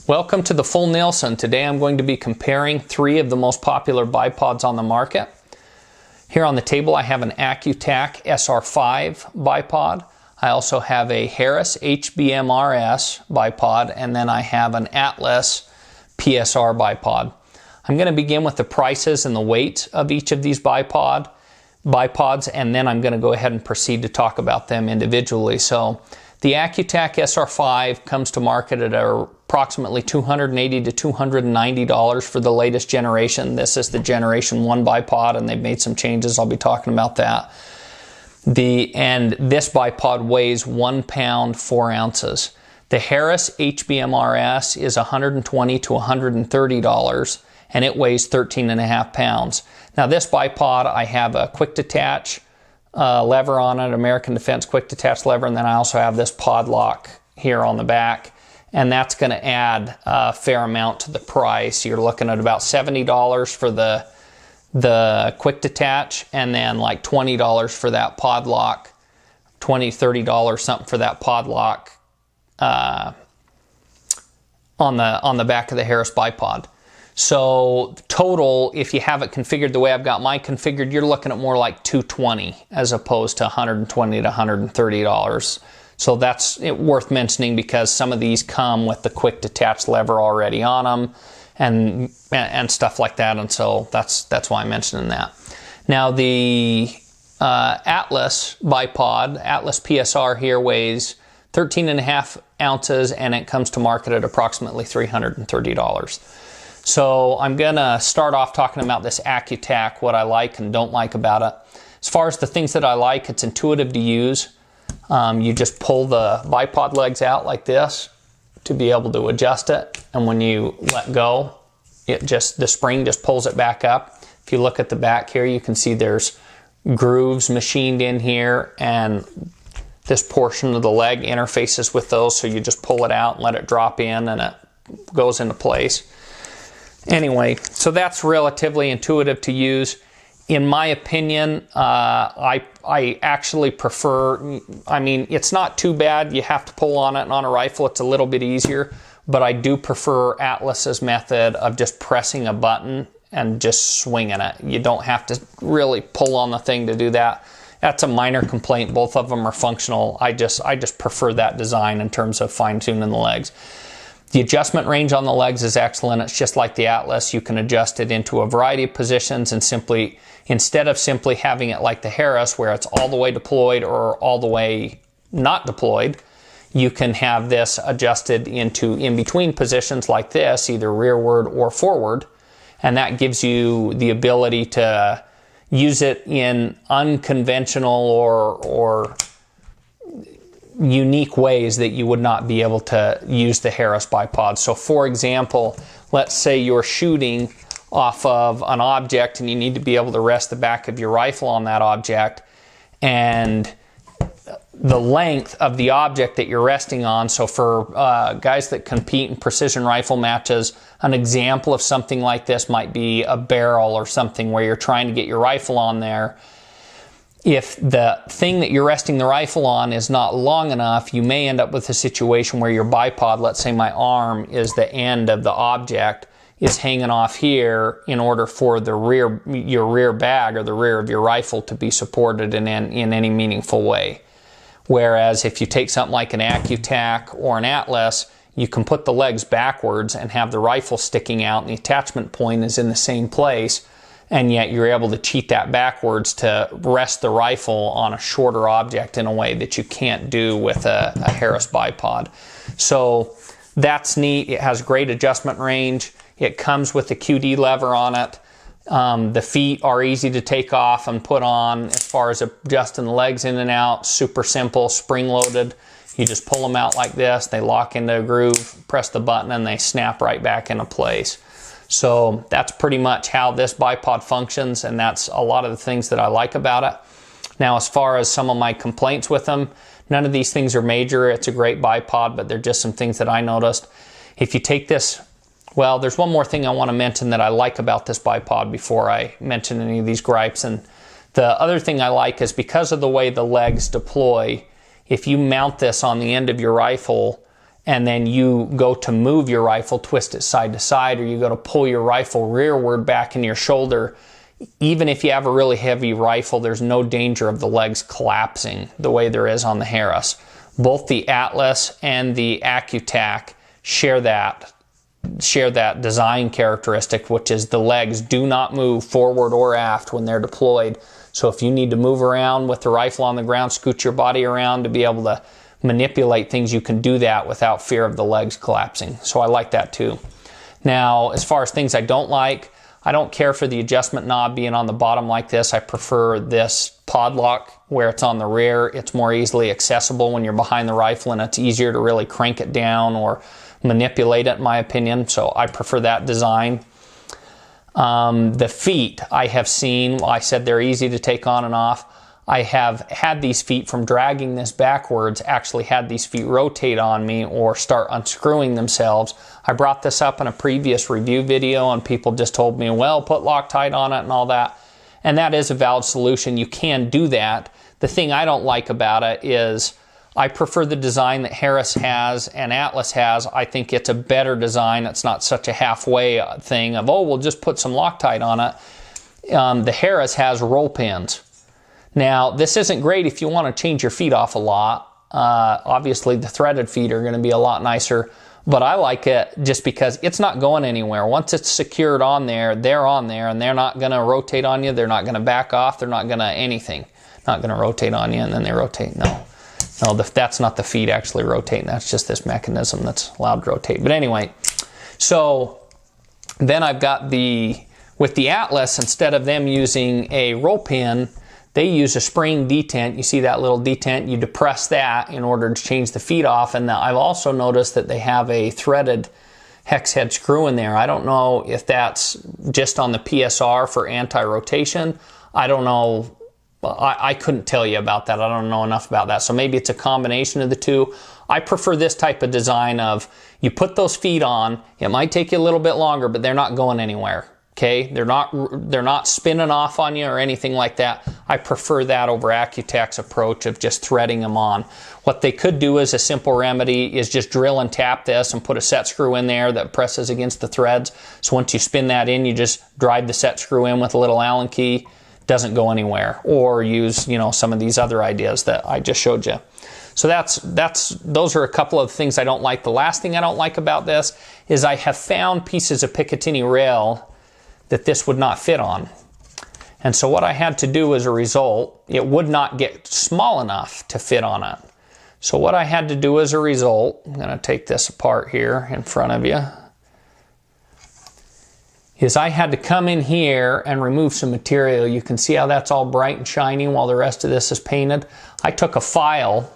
Welcome to the Full Nielsen. Today I'm going to be comparing three of the most popular bipods on the market. Here on the table I have an Accu-Tac SR5 bipod. I also have a Harris HBMRS bipod, and then I have an Atlas PSR bipod. I'm going to begin with the prices and the weight of each of these bipods, and then I'm going to go ahead and proceed to talk about them individually. So the Accu-Tac SR5 comes to market at approximately $280 to $290 for the latest generation. This is the Generation 1 bipod, and they've made some changes. I'll be talking about that. And this bipod weighs 1 pound 4 ounces. The Harris HBMRS is $120 to $130, and it weighs 13.5 pounds. Now this bipod, I have a quick detach lever on it, American Defense quick detach lever, and then I also have this pod lock here on the back, and that's going to add a fair amount to the price. You're looking at about $70 for the quick detach, and then like $20 for that pod lock, $20, $30 something for that pod lock on the back of the Harris bipod. So total, if you have it configured the way I've got mine configured, you're looking at more like $220 as opposed to $120 to $130. So that's worth mentioning because some of these come with the quick detach lever already on them and stuff like that, and so that's why I'm mentioning that. Now the Atlas bipod, Atlas PSR here weighs 13.5 ounces, and it comes to market at approximately $330. So I'm going to start off talking about this Accu-Tac, what I like and don't like about it. As far as the things that I like, it's intuitive to use. You just pull the bipod legs out like this to be able to adjust it, and when you let go, the spring just pulls it back up. If you look at the back here, you can see there's grooves machined in here, and this portion of the leg interfaces with those, so you just pull it out and let it drop in, and it goes into place. Anyway, so that's relatively intuitive to use. In my opinion, I actually prefer, I mean, it's not too bad. You have to pull on it, and on a rifle it's a little bit easier, but I do prefer Atlas's method of just pressing a button and just swinging it. You don't have to really pull on the thing to do that. That's a minor complaint. Both of them are functional. I just prefer that design in terms of fine-tuning the legs. The adjustment range on the legs is excellent. It's just like the Atlas. You can adjust it into a variety of positions, and simply, instead of simply having it like the Harris where it's all the way deployed or all the way not deployed, you can have this adjusted into in-between positions like this, either rearward or forward, and that gives you the ability to use it in unconventional or unique ways that you would not be able to use the Harris bipod. So for example, let's say you're shooting off of an object and you need to be able to rest the back of your rifle on that object, and the length of the object that you're resting on. So for guys that compete in precision rifle matches, an example of something like this might be a barrel or something where you're trying to get your rifle on there. If the thing that you're resting the rifle on is not long enough, you may end up with a situation where your bipod, let's say my arm is the end of the object, is hanging off here in order for your rear bag or the rear of your rifle to be supported in any meaningful way. Whereas if you take something like an Accu-Tac or an Atlas, you can put the legs backwards and have the rifle sticking out, and the attachment point is in the same place, and yet you're able to cheat that backwards to rest the rifle on a shorter object in a way that you can't do with a Harris bipod. So that's neat. It has great adjustment range. It comes with a QD lever on it. The feet are easy to take off and put on. As far as adjusting the legs in and out, super simple, spring-loaded. You just pull them out like this, they lock into a groove, press the button, and they snap right back into place. So that's pretty much how this bipod functions, and that's a lot of the things that I like about it. Now, as far as some of my complaints with them, none of these things are major. It's a great bipod, but they're just some things that I noticed. If you take this, well, there's one more thing I want to mention that I like about this bipod before I mention any of these gripes, and the other thing I like is because of the way the legs deploy, if you mount this on the end of your rifle and then you go to move your rifle, twist it side to side, or you go to pull your rifle rearward back in your shoulder, even if you have a really heavy rifle, there's no danger of the legs collapsing the way there is on the Harris. Both the Atlas and the Accutac share that design characteristic, which is the legs do not move forward or aft when they're deployed. So if you need to move around with the rifle on the ground, scoot your body around to be able to manipulate things, you can do that without fear of the legs collapsing. So I like that too. Now, as far as things I don't like, I don't care for the adjustment knob being on the bottom like this. I prefer this pod lock where it's on the rear. It's more easily accessible when you're behind the rifle, and it's easier to really crank it down or manipulate it, in my opinion. So I prefer that design. The feet I have seen, I said they're easy to take on and off. I have had these feet, from dragging this backwards, actually had these feet rotate on me or start unscrewing themselves. I brought this up in a previous review video, and people just told me, well, put Loctite on it and all that. And that is a valid solution. You can do that. The thing I don't like about it is I prefer the design that Harris has and Atlas has. I think it's a better design. It's not such a halfway thing of, oh, we'll just put some Loctite on it. The Harris has roll pins. Now, this isn't great if you want to change your feet off a lot. Obviously, the threaded feet are going to be a lot nicer, but I like it just because it's not going anywhere. Once it's secured on there, they're on there, and they're not going to rotate on you. They're not going to back off. They're not going to anything. Not going to rotate on you, and then they rotate. No, that's not the feet actually rotating. That's just this mechanism that's allowed to rotate. But anyway, so then I've got with the Atlas, instead of them using a roll pin, they use a spring detent. You see that little detent? You depress that in order to change the feet off. And I've also noticed that they have a threaded hex head screw in there. I don't know if that's just on the PSR for anti-rotation. I don't know. I couldn't tell you about that. I don't know enough about that. So maybe it's a combination of the two. I prefer this type of design of you put those feet on. It might take you a little bit longer, but they're not going anywhere. Okay, they're not spinning off on you or anything like that. I prefer that over Accutac's approach of just threading them on. What they could do as a simple remedy is just drill and tap this and put a set screw in there that presses against the threads. So once you spin that in, you just drive the set screw in with a little Allen key. Doesn't go anywhere. Or use, some of these other ideas that I just showed you. So those are a couple of things I don't like. The last thing I don't like about this is I have found pieces of Picatinny rail that this would not fit on. And so what I had to do as a result, it would not get small enough to fit on it. So what I had to do as a result, I'm going to take this apart here in front of you, is I had to come in here and remove some material. You can see how that's all bright and shiny while the rest of this is painted. I took a file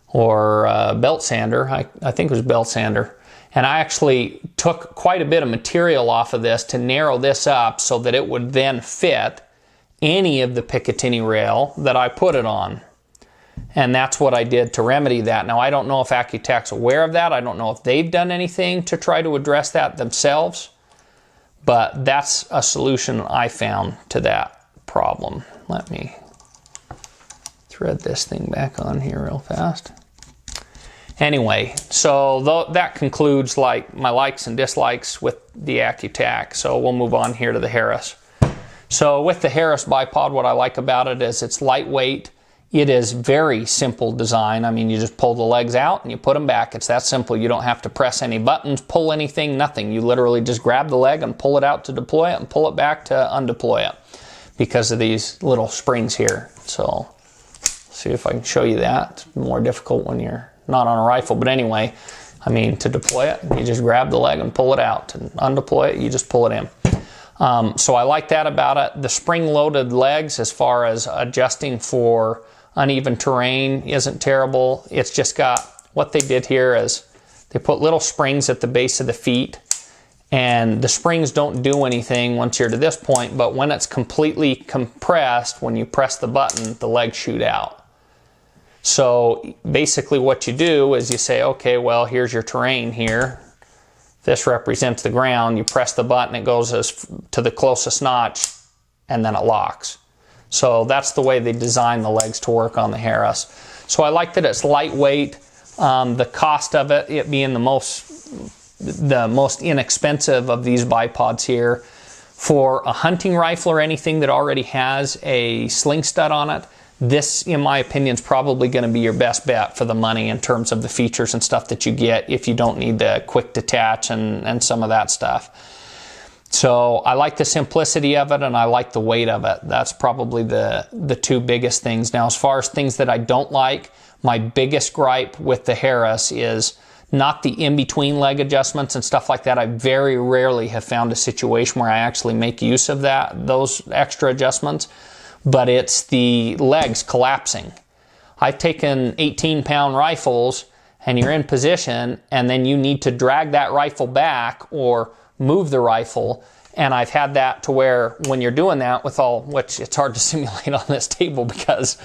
or a belt sander, I think it was belt sander, and I actually took quite a bit of material off of this to narrow this up so that it would then fit any of the Picatinny rail that I put it on. And that's what I did to remedy that. Now, I don't know if Accutac's aware of that. I don't know if they've done anything to try to address that themselves. But that's a solution I found to that problem. Let me thread this thing back on here real fast. Anyway, so that concludes my likes and dislikes with the Accutac. So we'll move on here to the Harris. So with the Harris bipod, what I like about it is it's lightweight. It is very simple design. I mean, you just pull the legs out and you put them back. It's that simple. You don't have to press any buttons, pull anything, nothing. You literally just grab the leg and pull it out to deploy it and pull it back to undeploy it because of these little springs here. So see if I can show you that. It's more difficult when you're not on a rifle, but anyway, I mean, to deploy it, you just grab the leg and pull it out. And undeploy it, you just pull it in. So I like that about it. The spring-loaded legs, as far as adjusting for uneven terrain, isn't terrible. It's just got, what they did here is they put little springs at the base of the feet, and the springs don't do anything once you're to this point, but when it's completely compressed, when you press the button, the legs shoot out. So basically what you do is you say, okay, well, here's your terrain here. This represents the ground. You press the button, it goes to the closest notch, and then it locks. So that's the way they designed the legs to work on the Harris. So I like that it's lightweight. The cost of it being the most inexpensive of these bipods here, for a hunting rifle or anything that already has a sling stud on it, this, in my opinion, is probably going to be your best bet for the money in terms of the features and stuff that you get if you don't need the quick detach and some of that stuff. So I like the simplicity of it, and I like the weight of it. That's probably the two biggest things. Now, as far as things that I don't like, my biggest gripe with the Harris is not the in-between leg adjustments and stuff like that. I very rarely have found a situation where I actually make use of those extra adjustments, but it's the legs collapsing. I've taken 18-pound rifles, and you're in position, and then you need to drag that rifle back or move the rifle, and I've had that to where when you're doing that with which it's hard to simulate on this table because,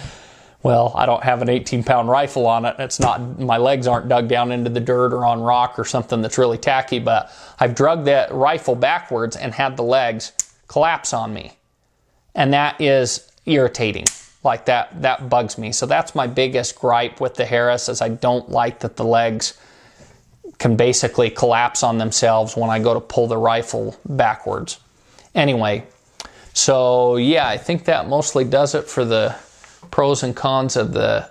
well, I don't have an 18-pound rifle on it. It's not, my legs aren't dug down into the dirt or on rock or something that's really tacky, but I've dragged that rifle backwards and had the legs collapse on me. And that is irritating. Like that bugs me. So that's my biggest gripe with the Harris, is I don't like that the legs can basically collapse on themselves when I go to pull the rifle backwards. Anyway, so yeah, I think that mostly does it for the pros and cons of the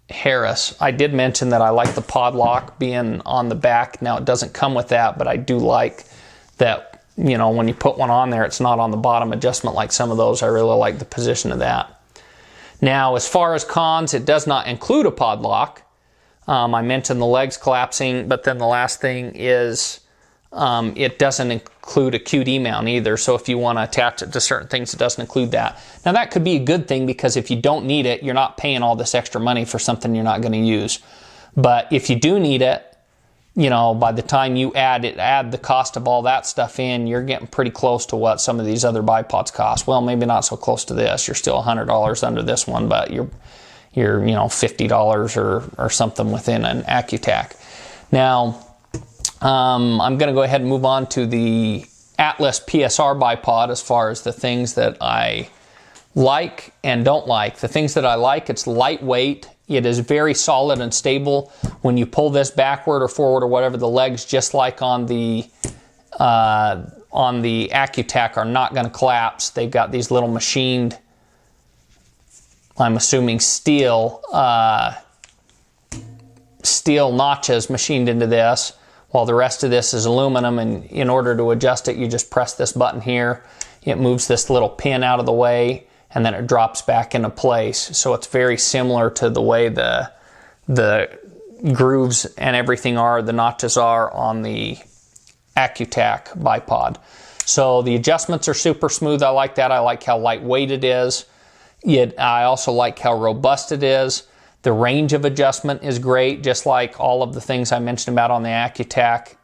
Harris. I did mention that I like the pod lock being on the back. Now, it doesn't come with that, but I do like that, you know, when you put one on there, it's not on the bottom adjustment like some of those. I really like the position of that. Now, as far as cons, it does not include a pod lock. I mentioned the legs collapsing, but then the last thing is it doesn't include a QD mount either. So if you want to attach it to certain things, it doesn't include that. Now, that could be a good thing, because if you don't need it, you're not paying all this extra money for something you're not going to use. But if you do need it, you know, by the time you add the cost of all that stuff in, you're getting pretty close to what some of these other bipods cost. Well, maybe not so close to this. You're still $100 under this one, but you're you know, $50 or something within an Accutac. Now, I'm going to go ahead and move on to the Atlas PSR bipod as far as the things that I like and don't like. The things that I like, it's lightweight. It is very solid and stable. When you pull this backward or forward or whatever, the legs, just like on the Accutac, are not going to collapse. They've got these little machined, I'm assuming steel notches machined into this, while the rest of this is aluminum, and in order to adjust it, you just press this button here. It moves this little pin out of the way, and then it drops back into place. So it's very similar to the way the grooves and everything are, the notches are on the Accutac bipod. So the adjustments are super smooth. I like that. I like how lightweight it is. I also like how robust it is. The range of adjustment is great, just like all of the things I mentioned about on the Accu-Tac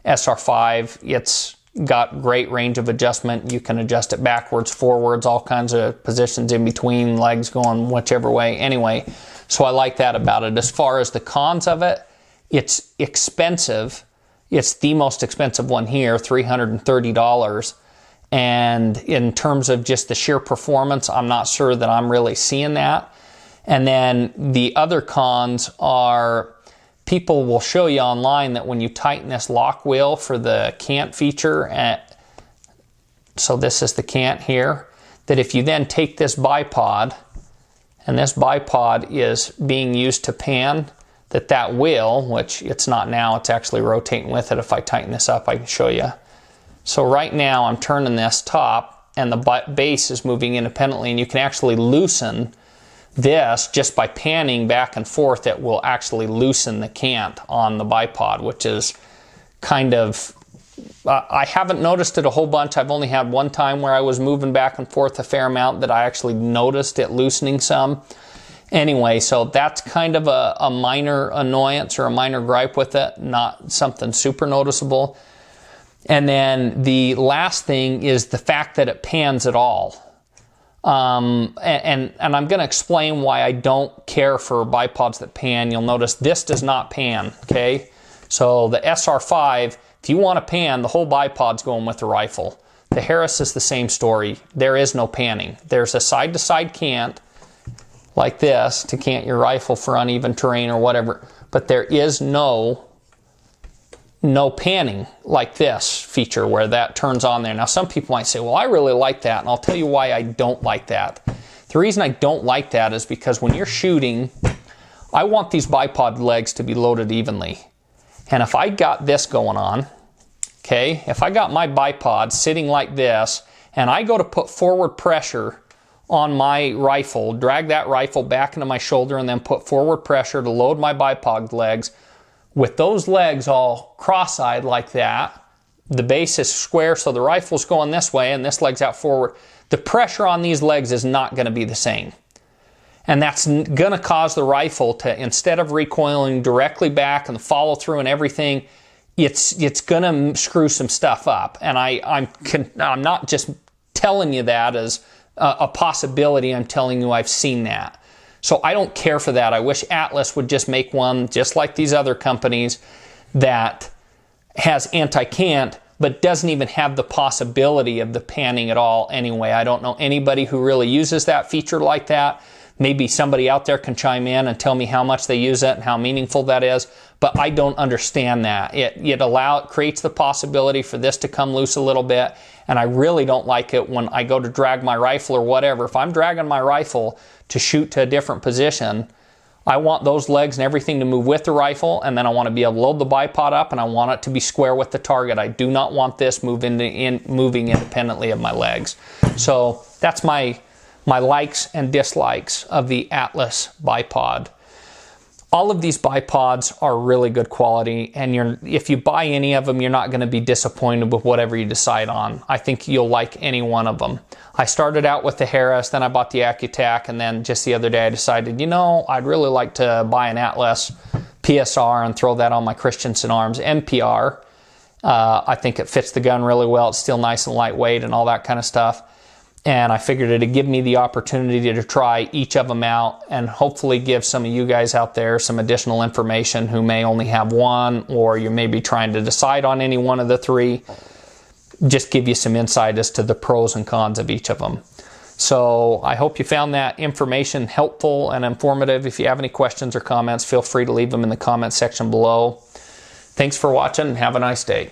SR5. It's got great range of adjustment. You can adjust it backwards, forwards, all kinds of positions in between, legs going whichever way. Anyway, so I like that about it. As far as the cons of it, it's expensive. It's the most expensive one here, $330. And in terms of just the sheer performance, I'm not sure that I'm really seeing that. And then the other cons are, people will show you online that when you tighten this lock wheel for the cant feature, so this is the cant here, that if you then take this bipod, and this bipod is being used to pan, that wheel, which it's not now, it's actually rotating with it. If I tighten this up, I can show you. So right now I'm turning this top, and the base is moving independently, and you can actually loosen this just by panning back and forth. It will actually loosen the cant on the bipod, which is kind of, I haven't noticed it a whole bunch. I've only had one time where I was moving back and forth a fair amount that I actually noticed it loosening some. Anyway, so that's kind of a minor annoyance or a minor gripe with it, not something super noticeable. And then the last thing is the fact that it pans at all. And I'm going to explain why I don't care for bipods that pan. You'll notice this does not pan, okay? So the SR5, if you want to pan, the whole bipod's going with the rifle. The Harris is the same story. There is no panning. There's a side-to-side cant, like this to cant your rifle for uneven terrain or whatever, but there is no panning like this feature where that turns on there. Now some people might say, well, I really like that, and I'll tell you why I don't like that. The reason I don't like that is because when you're shooting, I want these bipod legs to be loaded evenly. And if I got this going on, okay, if I got my bipod sitting like this and I go to put forward pressure on my rifle, drag that rifle back into my shoulder and then put forward pressure to load my bipod legs, with those legs all cross-eyed like that, the base is square so the rifle's going this way and this leg's out forward, the pressure on these legs is not going to be the same. And that's going to cause the rifle to, instead of recoiling directly back and the follow through and everything, it's going to screw some stuff up. And I'm not just telling you that as a possibility, I'm telling you I've seen that. So I don't care for that. I wish Atlas would just make one just like these other companies that has anti-cant but doesn't even have the possibility of the panning at all anyway. I don't know anybody who really uses that feature like that. Maybe somebody out there can chime in and tell me how much they use it and how meaningful that is, but I don't understand that. It creates the possibility for this to come loose a little bit, and I really don't like it when I go to drag my rifle or whatever. If I'm dragging my rifle to shoot to a different position, I want those legs and everything to move with the rifle, and then I want to be able to load the bipod up, and I want it to be square with the target. I do not want this moving independently of my legs. So that's my likes and dislikes of the Atlas bipod. All of these bipods are really good quality, and if you buy any of them, you're not going to be disappointed with whatever you decide on. I think you'll like any one of them. I started out with the Harris, then I bought the Accutac, and then just the other day I decided, you know, I'd really like to buy an Atlas PSR and throw that on my Christensen Arms MPR. I think it fits the gun really well. It's still nice and lightweight and all that kind of stuff. And I figured it'd give me the opportunity to try each of them out and hopefully give some of you guys out there some additional information who may only have one, or you may be trying to decide on any one of the three. Just give you some insight as to the pros and cons of each of them. So I hope you found that information helpful and informative. If you have any questions or comments, feel free to leave them in the comment section below. Thanks for watching and have a nice day.